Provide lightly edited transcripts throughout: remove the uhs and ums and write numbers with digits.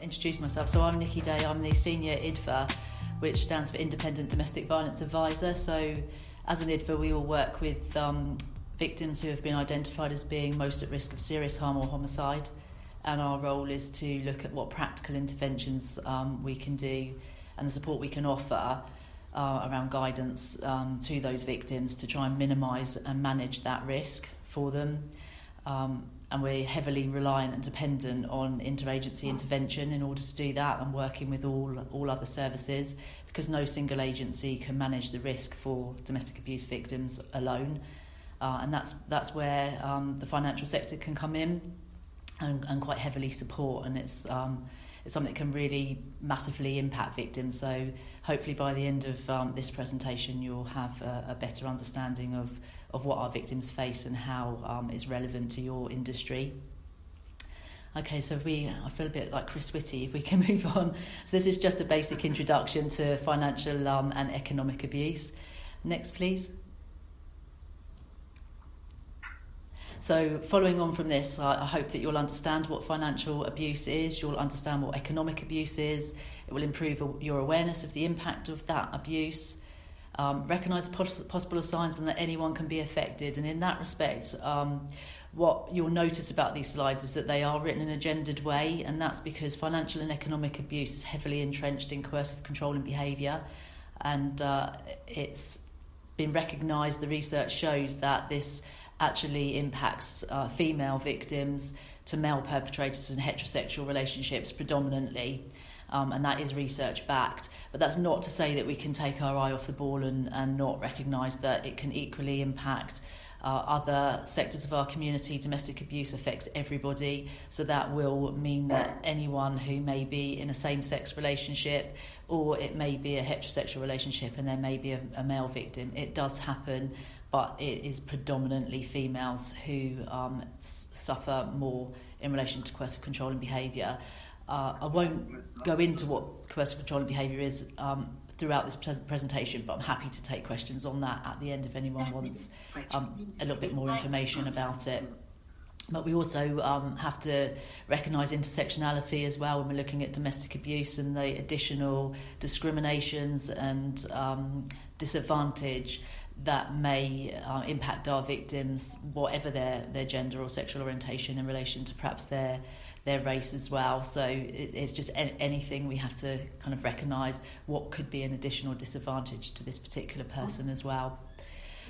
Introduce myself. So I'm Nikki Day. I'm the Senior IDVA, which stands for Independent Domestic Violence Advisor. So as an IDVA, we all work with victims who have been identified as being most at risk of serious harm or homicide. And our role is to look at what practical interventions we can do and the support we can offer around guidance to those victims to try and minimise and manage that risk for them. And we're heavily reliant and dependent on interagency intervention in order to do that, and working with all other services, because no single agency can manage the risk for domestic abuse victims alone. And that's where the financial sector can come in and quite heavily support, and it's something that can really massively impact victims. So hopefully by the end of this presentation you'll have a better understanding of what our victims face and how it's relevant to your industry. Okay, so I feel a bit like Chris Whitty, if we can move on. So this is just a basic introduction to financial and economic abuse. Next, please. So following on from this, I hope that you'll understand what financial abuse is, you'll understand what economic abuse is, it will improve your awareness of the impact of that abuse, recognise the possible signs and that anyone can be affected. And in that respect, what you'll notice about these slides is that they are written in a gendered way, and that's because financial and economic abuse is heavily entrenched in coercive control and behaviour, and it's been recognised, the research shows that this actually impacts female victims to male perpetrators in heterosexual relationships predominantly, and that is research backed. But that's not to say that we can take our eye off the ball and not recognise that it can equally impact other sectors of our community. Domestic abuse affects everybody, so that will mean that anyone who may be in a same-sex relationship, or it may be a heterosexual relationship and there may be a male victim, it does happen, but it is predominantly females who suffer more in relation to coercive control and behaviour. I won't go into what coercive control and behaviour is throughout this presentation, but I'm happy to take questions on that at the end if anyone wants a little bit more information about it. But we also have to recognise intersectionality as well when we're looking at domestic abuse and the additional discriminations and disadvantage that may impact our victims, whatever their gender or sexual orientation, in relation to perhaps their race as well. So it's just anything we have to kind of recognise what could be an additional disadvantage to this particular person as well.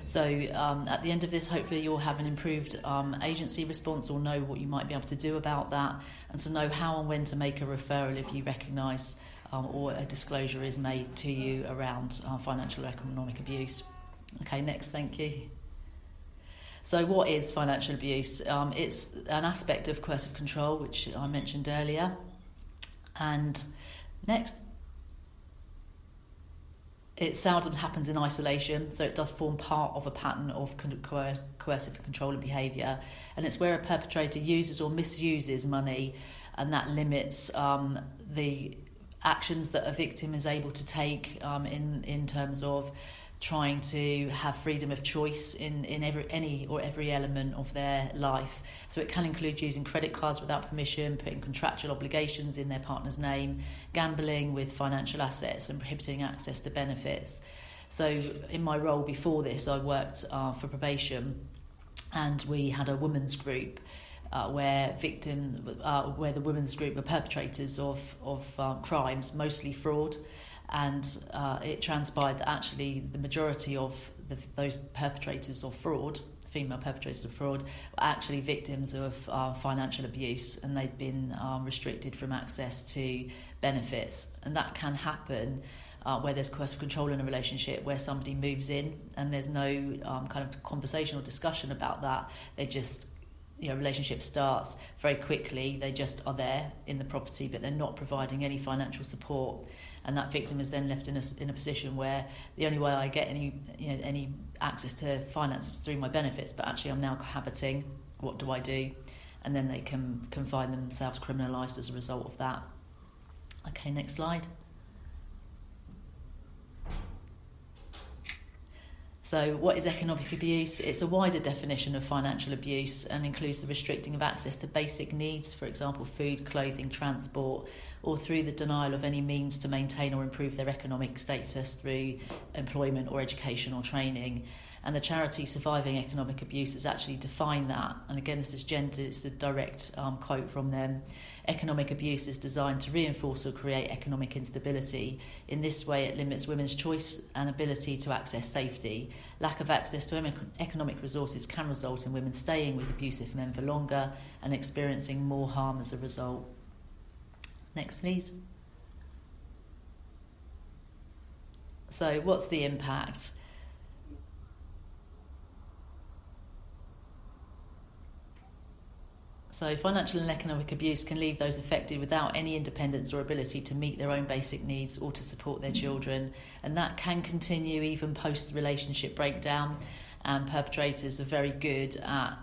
So at the end of this, hopefully you'll have an improved agency response, or know what you might be able to do about that, and to know how and when to make a referral if you recognise or a disclosure is made to you around financial or economic abuse. Okay, next, thank you. So what is financial abuse? It's an aspect of coercive control, which I mentioned earlier. And next. It seldom happens in isolation, so it does form part of a pattern of coercive control and behaviour. And it's where a perpetrator uses or misuses money, and that limits the actions that a victim is able to take in terms of trying to have freedom of choice in every element of their life. So it can include using credit cards without permission, putting contractual obligations in their partner's name, gambling with financial assets, and prohibiting access to benefits. So in my role before this, I worked for probation, and we had a women's group where the women's group were perpetrators of crimes, mostly fraud. And it transpired that actually the majority of those perpetrators of fraud, female perpetrators of fraud, were actually victims of financial abuse, and they'd been restricted from access to benefits. And that can happen where there's coercive control in a relationship, where somebody moves in and there's no kind of conversation or discussion about that. They just, relationship starts very quickly. They just are there in the property, but they're not providing any financial support. And that victim is then left in a position where the only way I get any access to finances is through my benefits, but actually I'm now cohabiting. What do I do? And then they can find themselves criminalised as a result of that. Okay, next slide. So what is economic abuse? It's a wider definition of financial abuse and includes the restricting of access to basic needs, for example, food, clothing, transport, or through the denial of any means to maintain or improve their economic status through employment or education or training. And the charity Surviving Economic Abuse has actually defined that. And again, this is gendered, it's a direct quote from them. Economic abuse is designed to reinforce or create economic instability. In this way, it limits women's choice and ability to access safety. Lack of access to economic resources can result in women staying with abusive men for longer and experiencing more harm as a result. Next, please. So, what's the impact? So financial and economic abuse can leave those affected without any independence or ability to meet their own basic needs or to support their children. And that can continue even post the relationship breakdown. And perpetrators are very good at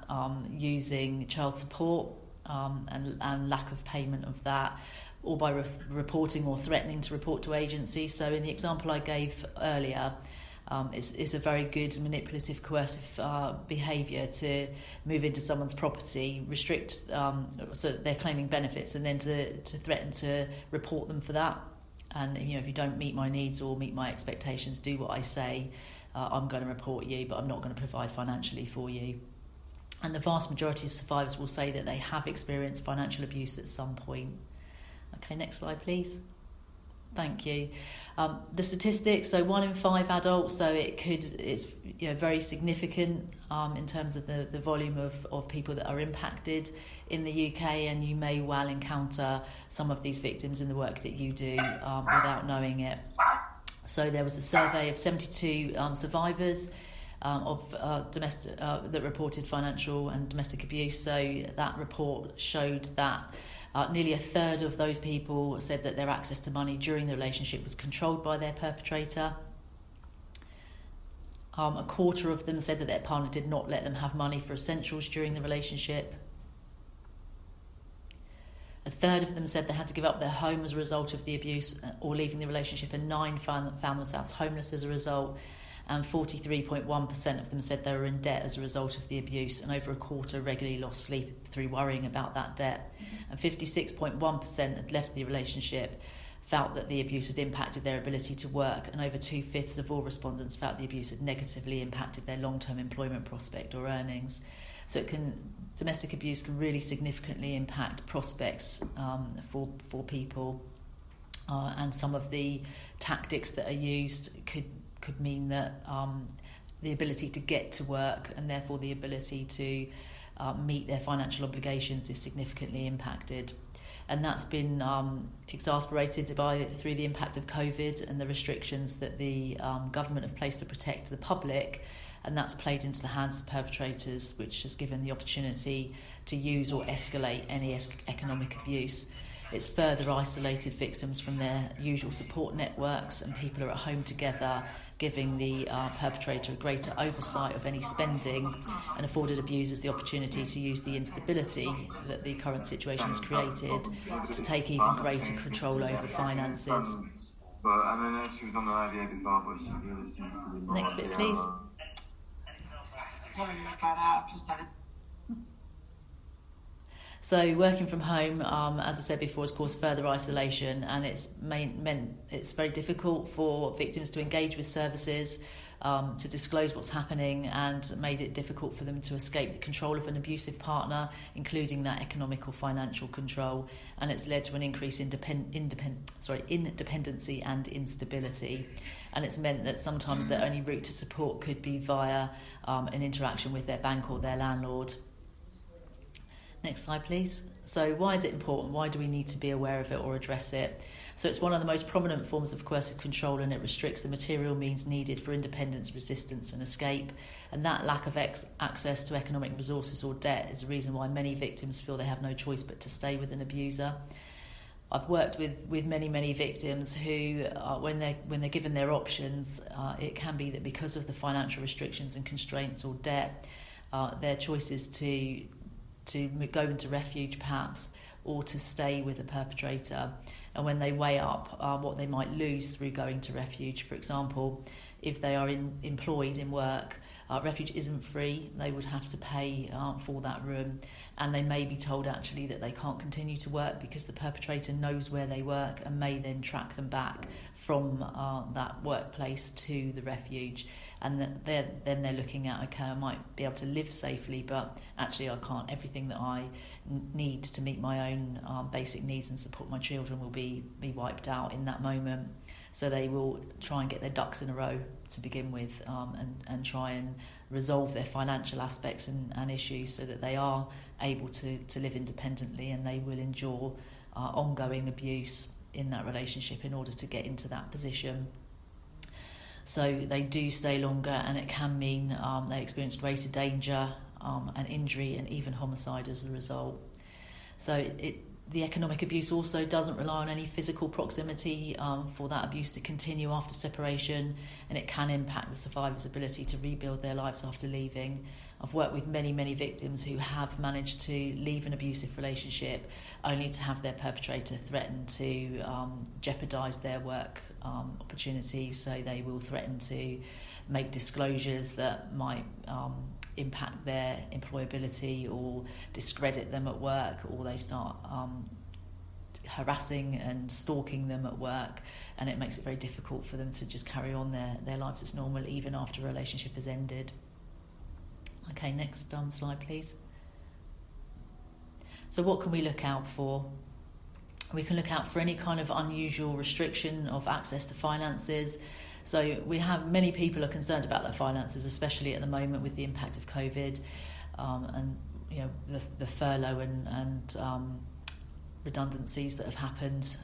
using child support and lack of payment of that, or by reporting or threatening to report to agencies. So in the example I gave earlier, it's a very good manipulative, coercive behaviour to move into someone's property, restrict so that they're claiming benefits, and then to threaten to report them for that. And if you don't meet my needs or meet my expectations, do what I say, I'm going to report you, but I'm not going to provide financially for you. And the vast majority of survivors will say that they have experienced financial abuse at some point. Okay, next slide, please. Thank you. The statistics, so 1 in 5 adults, so it's very significant in terms of the volume of people that are impacted in the UK, and you may well encounter some of these victims in the work that you do without knowing it. So there was a survey of 72 survivors of domestic that reported financial and domestic abuse. So that report showed that nearly a third of those people said that their access to money during the relationship was controlled by their perpetrator. A quarter of them said that their partner did not let them have money for essentials during the relationship. A third of them said they had to give up their home as a result of the abuse or leaving the relationship, and 9 found themselves homeless as a result. And 43.1% of them said they were in debt as a result of the abuse, and over a quarter regularly lost sleep through worrying about that debt. And 56.1% had left the relationship, felt that the abuse had impacted their ability to work, and over 2/5 of all respondents felt the abuse had negatively impacted their long-term employment prospect or earnings. So domestic abuse can really significantly impact prospects for people, and some of the tactics that are used could mean that the ability to get to work and therefore the ability to meet their financial obligations is significantly impacted. And that's been exacerbated through the impact of COVID and the restrictions that the government have placed to protect the public, and that's played into the hands of perpetrators, which has given the opportunity to use or escalate any economic abuse. It's further isolated victims from their usual support networks, and people are at home together, giving the perpetrator a greater oversight of any spending, and afforded abusers the opportunity to use the instability that the current situation has created to take even greater control over finances. Next bit, please. So working from home, as I said before, has caused further isolation, and it's meant it's very difficult for victims to engage with services, to disclose what's happening, and made it difficult for them to escape the control of an abusive partner, including that economic or financial control. And it's led to an increase in independency and instability. And it's meant that sometimes their only route to support could be via an interaction with their bank or their landlord. Next slide, please. So why is it important? Why do we need to be aware of it or address it? So it's one of the most prominent forms of coercive control, and it restricts the material means needed for independence, resistance and escape. And that lack of access to economic resources or debt is the reason why many victims feel they have no choice but to stay with an abuser. I've worked with many victims who, when they're given their options, it can be that because of the financial restrictions and constraints or debt, their choice is to go into refuge perhaps, or to stay with a perpetrator. And when they weigh up what they might lose through going to refuge, for example, if they are employed in work, refuge isn't free. They would have to pay for that room, and they may be told actually that they can't continue to work because the perpetrator knows where they work and may then track them back from that workplace to the refuge. And then they're looking at, okay, I might be able to live safely, but actually I can't. Everything that I need to meet my own basic needs and support my children will be wiped out in that moment. So they will try and get their ducks in a row to begin with, and try and resolve their financial aspects and issues so that they are able to live independently, and they will endure ongoing abuse in that relationship in order to get into that position. So they do stay longer, and it can mean they experience greater danger and injury and even homicide as a result. So the economic abuse also doesn't rely on any physical proximity for that abuse to continue after separation, and it can impact the survivor's ability to rebuild their lives after leaving. I've worked with many victims who have managed to leave an abusive relationship only to have their perpetrator threaten to jeopardise their work opportunities. So they will threaten to make disclosures that might impact their employability or discredit them at work, or they start harassing and stalking them at work, and it makes it very difficult for them to just carry on their lives as normal even after a relationship has ended. Okay, next slide please. So what can we look out for? We can look out for any kind of unusual restriction of access to finances. So we have many people are concerned about their finances, especially at the moment with the impact of COVID, and the furlough and redundancies that have happened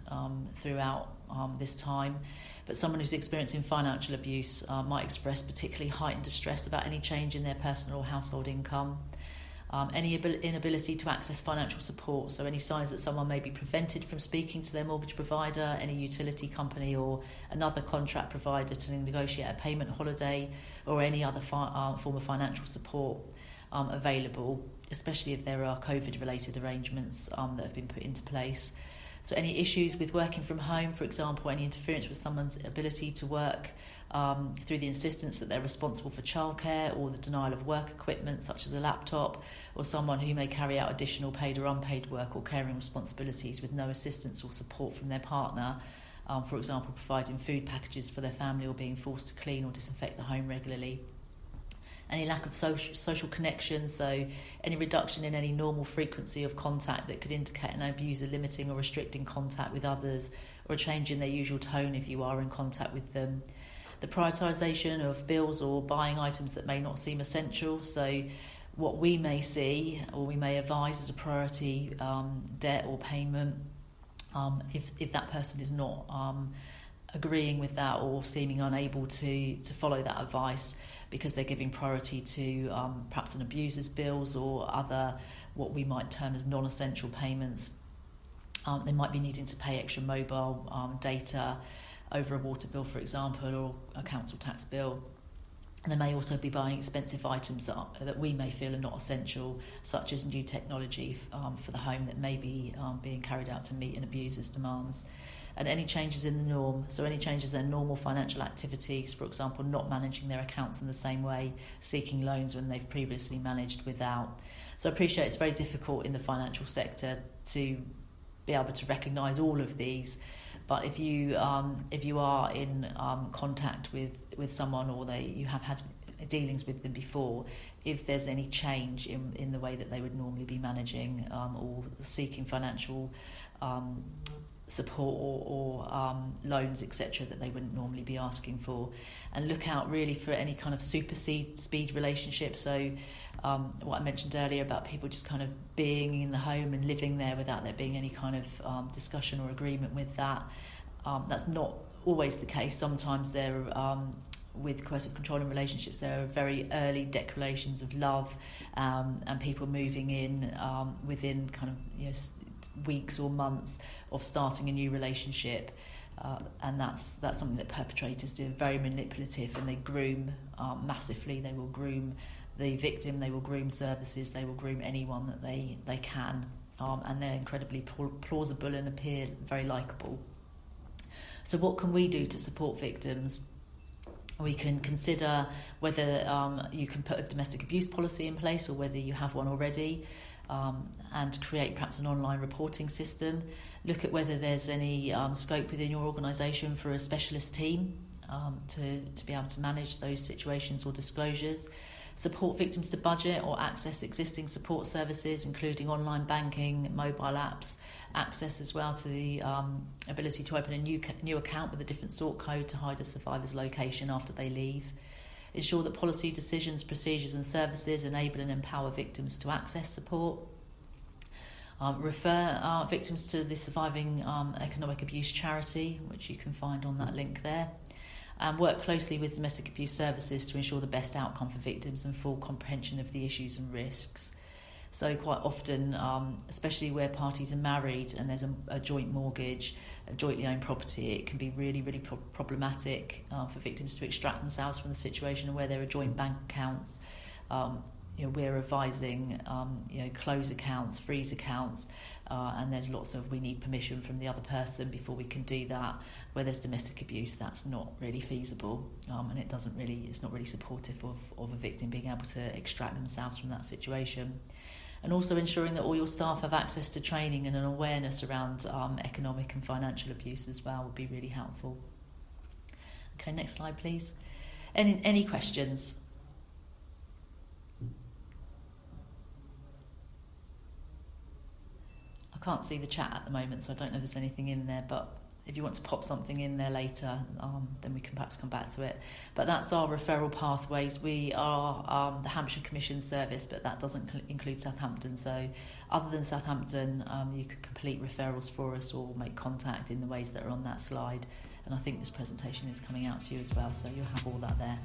throughout this time. But someone who's experiencing financial abuse might express particularly heightened distress about any change in their personal or household income. Any inability to access financial support, so any signs that someone may be prevented from speaking to their mortgage provider, any utility company or another contract provider to negotiate a payment holiday, or any other form of financial support available, especially if there are COVID-related arrangements that have been put into place. So any issues with working from home, for example, any interference with someone's ability to work through the insistence that they're responsible for childcare, or the denial of work equipment such as a laptop, or someone who may carry out additional paid or unpaid work or caring responsibilities with no assistance or support from their partner, for example, providing food packages for their family or being forced to clean or disinfect the home regularly. Any lack of social connection, so any reduction in any normal frequency of contact that could indicate an abuser limiting or restricting contact with others, or a change in their usual tone if you are in contact with them. The prioritisation of bills or buying items that may not seem essential, so what we may see or we may advise as a priority debt or payment, if that person is not agreeing with that or seeming unable to follow that advice because they're giving priority to perhaps an abuser's bills or other what we might term as non-essential payments. They might be needing to pay extra mobile data over a water bill, for example, or a council tax bill. And they may also be buying expensive items that we may feel are not essential, such as new technology for the home that may be being carried out to meet an abuser's demands. And any changes in the norm, so any changes in normal financial activities, for example, not managing their accounts in the same way, seeking loans when they've previously managed without. So I appreciate it's very difficult in the financial sector to be able to recognise all of these. But if you are in contact with someone, or you have had dealings with them before, if there's any change in the way that they would normally be managing or seeking financial support or loans, etc., that they wouldn't normally be asking for, and look out really for any kind of speed relationship. So what I mentioned earlier about people just kind of being in the home and living there without there being any kind of discussion or agreement with that. That's not always the case. Sometimes there with coercive controlling relationships, there are very early declarations of love, and people moving in within kind of weeks or months of starting a new relationship, and that's something that perpetrators do. Very manipulative, and they groom massively. They will groom the victim, they will groom services, they will groom anyone that they can, and they're incredibly plausible and appear very likeable. So what can we do to support victims? We can consider whether you can put a domestic abuse policy in place or whether you have one already, and create perhaps an online reporting system. Look at whether there's any scope within your organisation for a specialist team to be able to manage those situations or disclosures. Support victims to budget or access existing support services, including online banking, mobile apps, access as well to the ability to open a new account with a different sort code to hide a survivor's location after they leave. Ensure that policy decisions, procedures and services enable and empower victims to access support. Refer victims to the Surviving Economic Abuse charity, which you can find on that link there. And work closely with domestic abuse services to ensure the best outcome for victims and full comprehension of the issues and risks. So quite often, especially where parties are married and there's a joint mortgage, a jointly owned property, it can be really, really problematic for victims to extract themselves from the situation, and where there are joint bank accounts. We're advising close accounts, freeze accounts, and there's lots of we need permission from the other person before we can do that. Where there's domestic abuse, that's not really feasible, and it's not really supportive of a victim being able to extract themselves from that situation. And also ensuring that all your staff have access to training and an awareness around economic and financial abuse as well would be really helpful. Okay, next slide please. Any questions? I can't see the chat at the moment, so I don't know if there's anything in there, but if you want to pop something in there later, then we can perhaps come back to it. But that's our referral pathways. We are the Hampshire Commission Service, but that doesn't include Southampton. So other than Southampton, you can complete referrals for us or make contact in the ways that are on that slide. And I think this presentation is coming out to you as well, so you'll have all that there.